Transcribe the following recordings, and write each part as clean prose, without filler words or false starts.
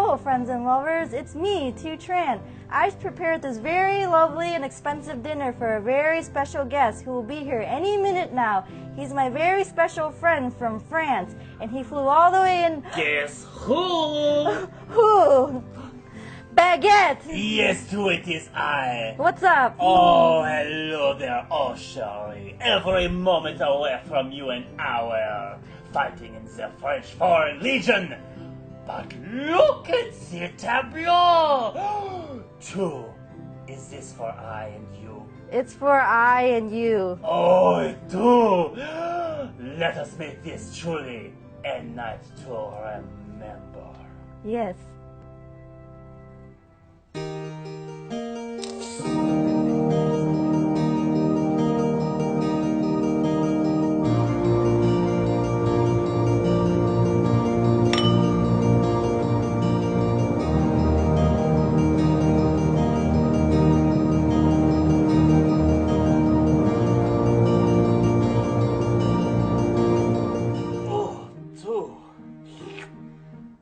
Hello, friends and lovers. It's me, Tran. I've prepared this very lovely and expensive dinner for a very special guest who will be here any minute now. He's my very special friend from France, and he flew all the way in... Guess who? Who? Baguette! Yes, too, it is I. What's up? Oh, hello there, oh, Shari. Every moment away from you and I were fighting in the French Foreign Legion. But look at the tableau! Two, is this for I and you? It's for I and you. Oh, two! Let us make this truly a night to remember. Yes.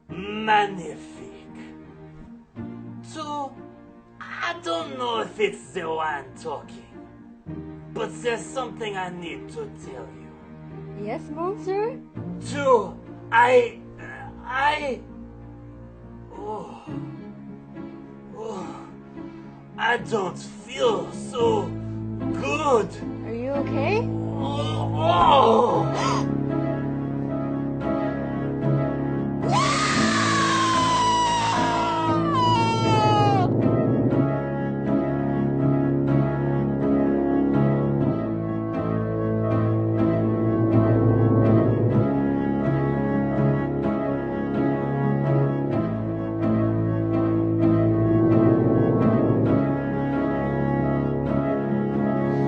Magnifique. So, I don't know if it's the one talking, but there's something I need to tell you. Yes, monsieur? Two, I don't feel so good. Are you okay? Oh.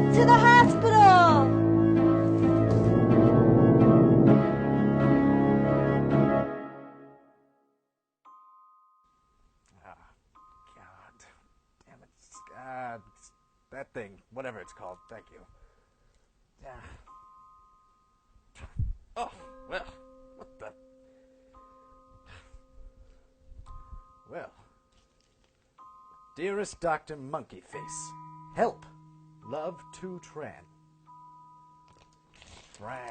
To the hospital! God damn it. That thing, whatever it's called. Thank you. Oh, well, what the... Well. Dearest Dr. Monkeyface, help. Love to Tran. Tran.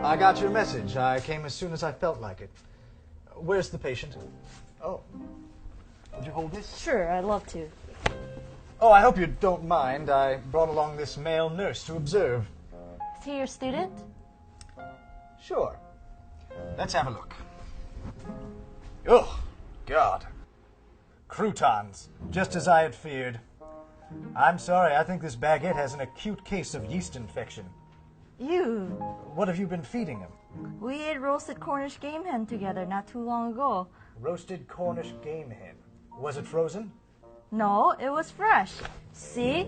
I got your message. I came as soon as I felt like it. Where's the patient? Oh. Would you hold this? Sure, I'd love to. Oh, I hope you don't mind. I brought along this male nurse to observe. Is he your student? Sure. Let's have a look. Oh, God. Croutons, just as I had feared. I'm sorry, I think this Baguette has an acute case of yeast infection. You. What have you been feeding him? We ate roasted Cornish game hen together not too long ago. Roasted Cornish game hen. Was it frozen? No, it was fresh. See?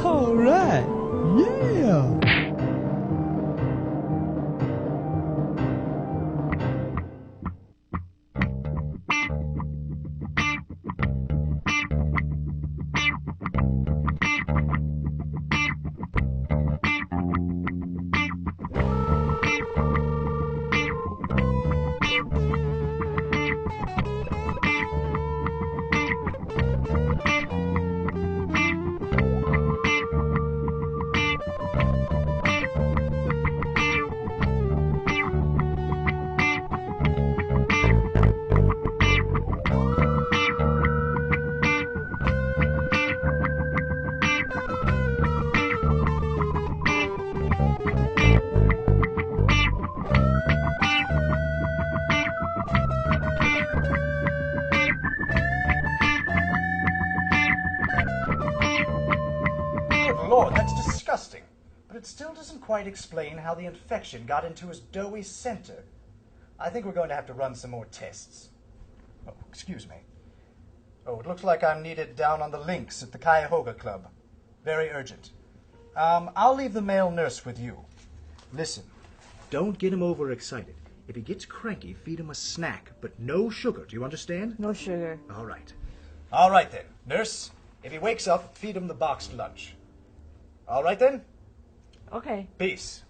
All right, yeah. Lord, that's disgusting. But it still doesn't quite explain how the infection got into his doughy center. I think we're going to have to run some more tests. Oh, excuse me. Oh, it looks like I'm needed down on the links at the Cuyahoga Club. Very urgent. I'll leave the male nurse with you. Listen, don't get him overexcited. If he gets cranky, feed him a snack, but no sugar. Do you understand? No sugar. All right. All right, then. Nurse, if he wakes up, feed him the boxed lunch. All right, then? Okay. Peace.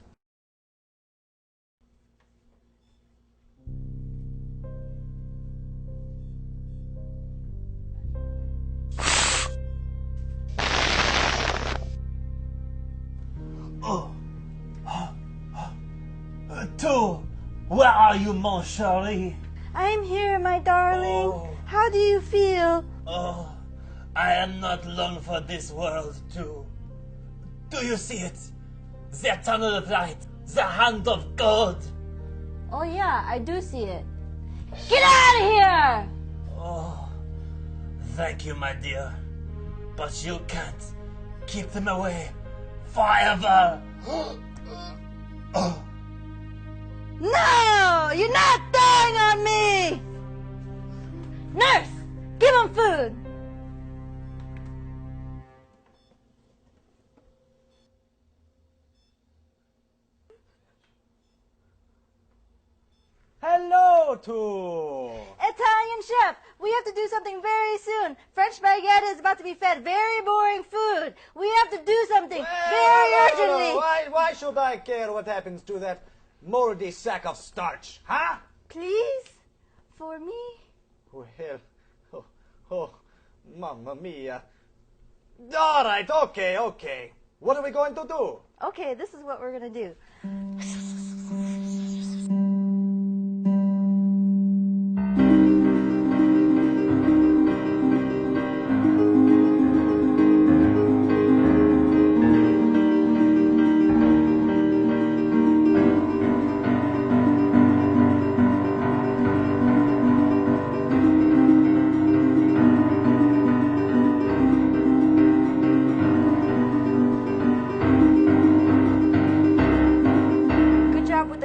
Two, where are you, mon chéri? I'm here, my darling. Oh. How do you feel? Oh, I am not long for this world, too. Do you see it? The tunnel of light, the hand of God. Oh yeah, I do see it. Get out of here! Oh, thank you, my dear. But you can't keep them away forever. Oh. No! You're not dying on me! Nurse! Give him food! Hello, two. Italian chef, we have to do something very soon. French Baguette is about to be fed very boring food. We have to do something very urgently. Why should I care what happens to that moldy sack of starch, huh? Please? For me? Well, oh, mamma mia. All right, okay. What are we going to do? Okay, this is what we're gonna do.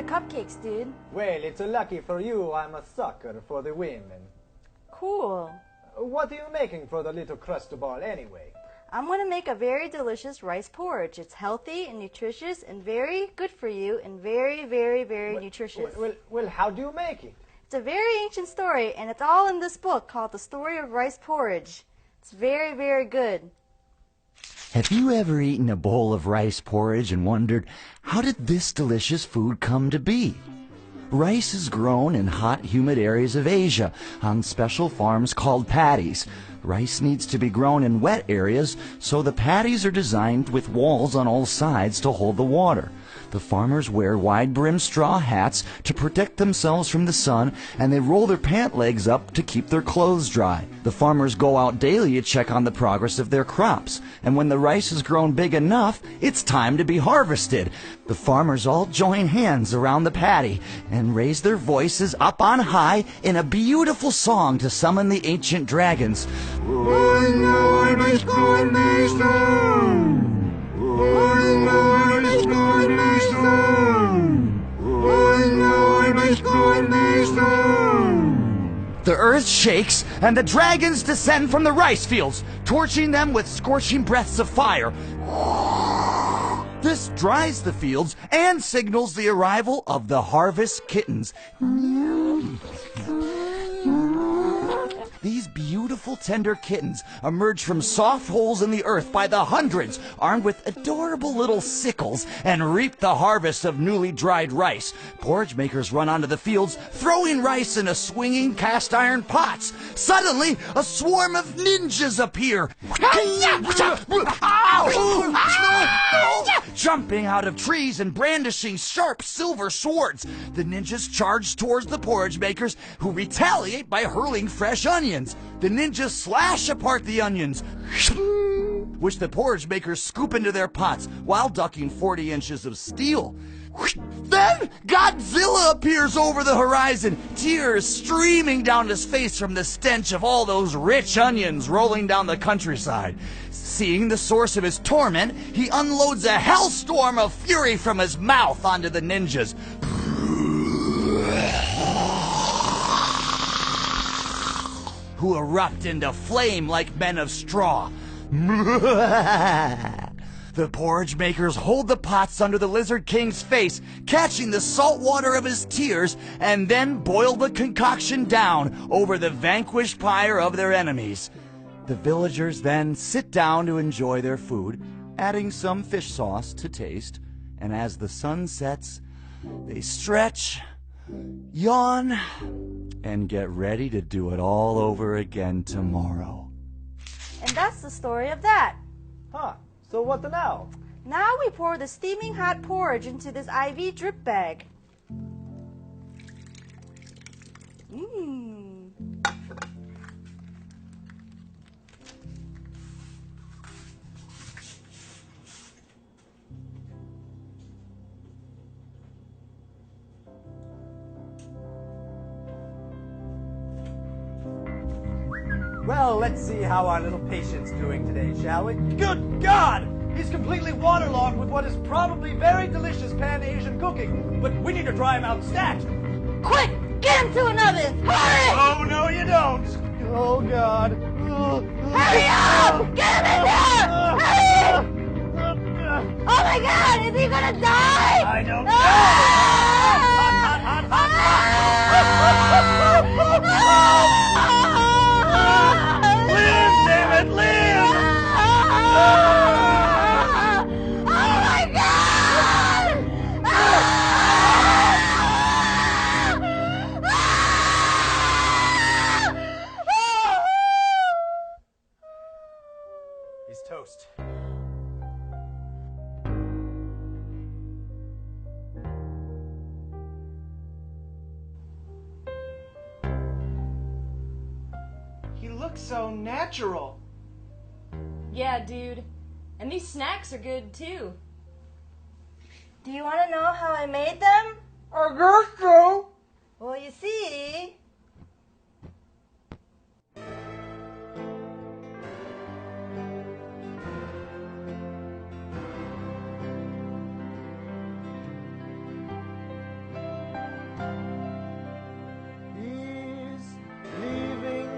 Cupcakes, dude. Well, it's lucky for you I'm a sucker for the women. Cool. What are you making for the little crust ball anyway? I'm going to make a very delicious rice porridge. It's healthy and nutritious and very good for you and very, very, very nutritious. Well, how do you make it? It's a very ancient story, and it's all in this book called The Story of Rice Porridge. It's very, very good. Have you ever eaten a bowl of rice porridge and wondered, how did this delicious food come to be? Rice is grown in hot, humid areas of Asia on special farms called paddies. Rice needs to be grown in wet areas, so the paddies are designed with walls on all sides to hold the water. The farmers wear wide-brimmed straw hats to protect themselves from the sun, and they roll their pant legs up to keep their clothes dry. The farmers go out daily to check on the progress of their crops, and when the rice has grown big enough, it's time to be harvested. The farmers all join hands around the paddy and raise their voices up on high in a beautiful song to summon the ancient dragons. The earth shakes, and the dragons descend from the rice fields, torching them with scorching breaths of fire. This dries the fields and signals the arrival of the harvest kittens. These beautiful, tender kittens emerge from soft holes in the earth by the hundreds, armed with adorable little sickles, and reap the harvest of newly dried rice. Porridge makers run onto the fields, throwing rice into swinging cast iron pots. Suddenly, a swarm of ninjas appear, jumping out of trees and brandishing sharp silver swords. The ninjas charge towards the porridge makers, who retaliate by hurling fresh onions. The ninjas slash apart the onions, which the porridge makers scoop into their pots while ducking 40 inches of steel. Then Godzilla appears over the horizon, tears streaming down his face from the stench of all those rich onions rolling down the countryside. Seeing the source of his torment, he unloads a hellstorm of fury from his mouth onto the ninjas. Who erupt into flame like men of straw. The porridge makers hold the pots under the Lizard King's face, catching the salt water of his tears, and then boil the concoction down over the vanquished pyre of their enemies. The villagers then sit down to enjoy their food, adding some fish sauce to taste, and as the sun sets, they stretch, yawn, and get ready to do it all over again tomorrow. And that's the story of that. Huh. So what the now? Now we pour the steaming hot porridge into this IV drip bag. Mmm. Well, let's see how our little patient's doing today, shall we? Good God! He's completely waterlogged with what is probably very delicious Pan-Asian cooking, but we need to dry him out stat. Quick! Get him to an oven! Hurry! Oh, no you don't! Oh, God. Hurry up! Get him in there! Hurry! Oh my God! Is he gonna die? I don't know! Live, damn it, live! Oh my God! He's toast. He looks so natural. Yeah, dude. And these snacks are good too. Do you want to know how I made them? I guess so. Well, you see... He's leaving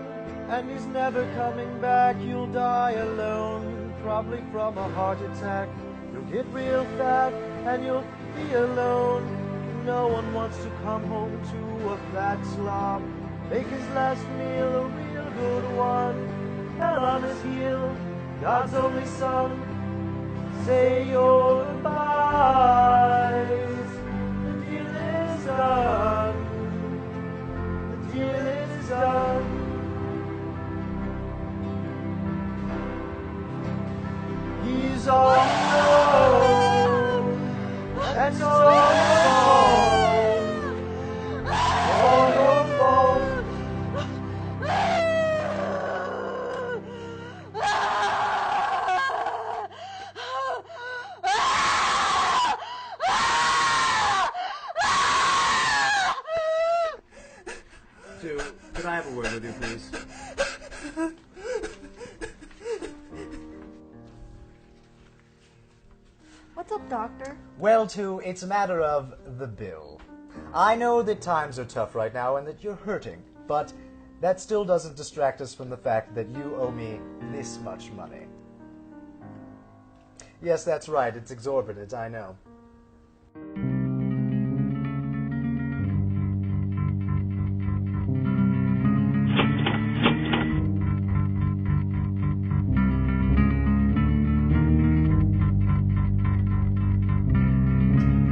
and he's never coming back. You'll die alone, probably from a heart attack. You'll get real fat and you'll be alone. No one wants to come home to a fat slob. Make his last meal a real good one. Hell on his heel, God's only son. Say your goodbyes. The deal is done. The deal is done. He's all alone and so alone. All your fault. Sue, could I have a word with you, please? What's up, doctor? Well, Sue, it's a matter of the bill. I know that times are tough right now and that you're hurting, but that still doesn't distract us from the fact that you owe me this much money. Yes, that's right. It's exorbitant, I know.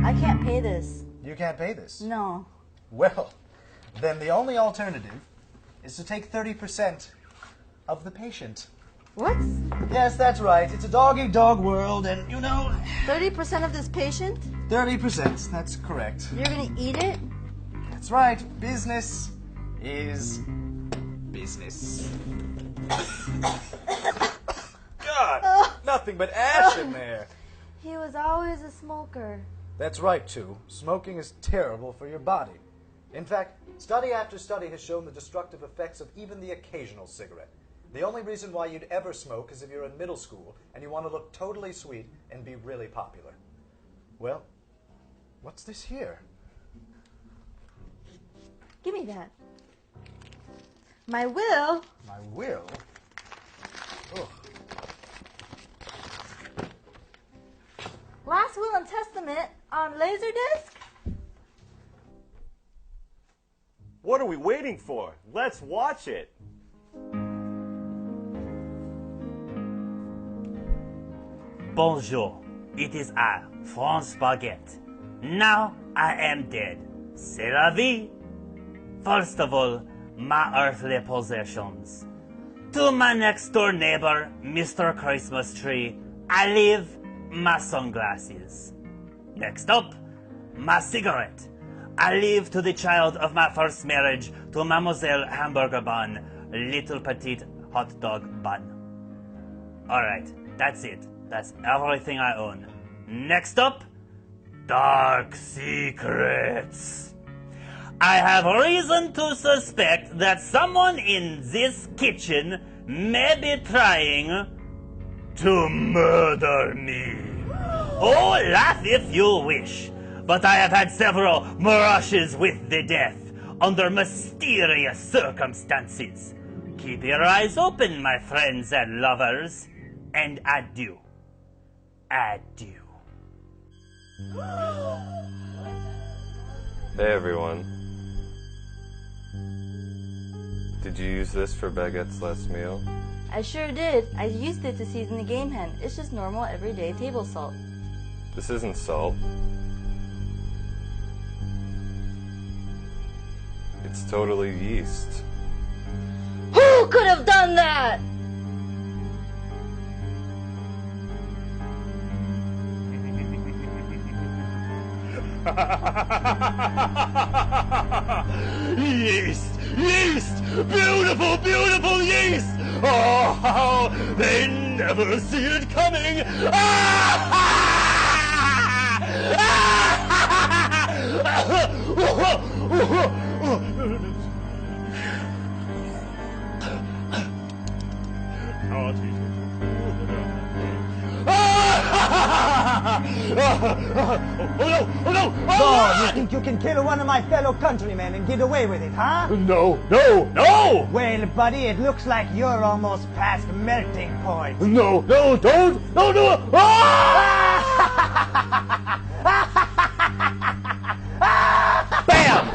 I can't pay this. You can't pay this? No. Well, then the only alternative is to take 30% of the patient. What? Yes, that's right. It's a dog-eat-dog world, and, 30% of this patient? 30%. That's correct. You're gonna eat it? That's right. Business is business. God, nothing but ash in there. He was always a smoker. That's right, too. Smoking is terrible for your body. In fact, study after study has shown the destructive effects of even the occasional cigarette. The only reason why you'd ever smoke is if you're in middle school and you want to look totally sweet and be really popular. Well, what's this here? Give me that. My will. My will? Ugh. Last will and testament on Laserdisc? What are we waiting for? Let's watch it. Bonjour, it is I, France Baguette. Now I am dead. C'est la vie. First of all, my earthly possessions. To my next door neighbor, Mr. Christmas Tree, I leave my sunglasses. Next up, my cigarette. I leave to the child of my first marriage, to Mademoiselle Hamburger Bun, little petite hot dog bun. Alright, that's it. That's everything I own. Next up, dark secrets. I have reason to suspect that someone in this kitchen may be trying to murder me. Oh, laugh if you wish. But I have had several brushes with the death under mysterious circumstances. Keep your eyes open, my friends and lovers, and adieu. Adieu. Hey everyone. Did you use this for Baguette's last meal? I sure did. I used it to season the game hen. It's just normal, everyday table salt. This isn't salt. It's totally yeast. Who could have done that? Yeast! Yeast! Beautiful, beautiful yeast! Oh, how they never see it coming! Oh no! Oh no! So, you think you can kill one of my fellow countrymen and get away with it, huh? No! No! No! Well, buddy, it looks like you're almost past melting point. No! No! Don't! No! No! Bam!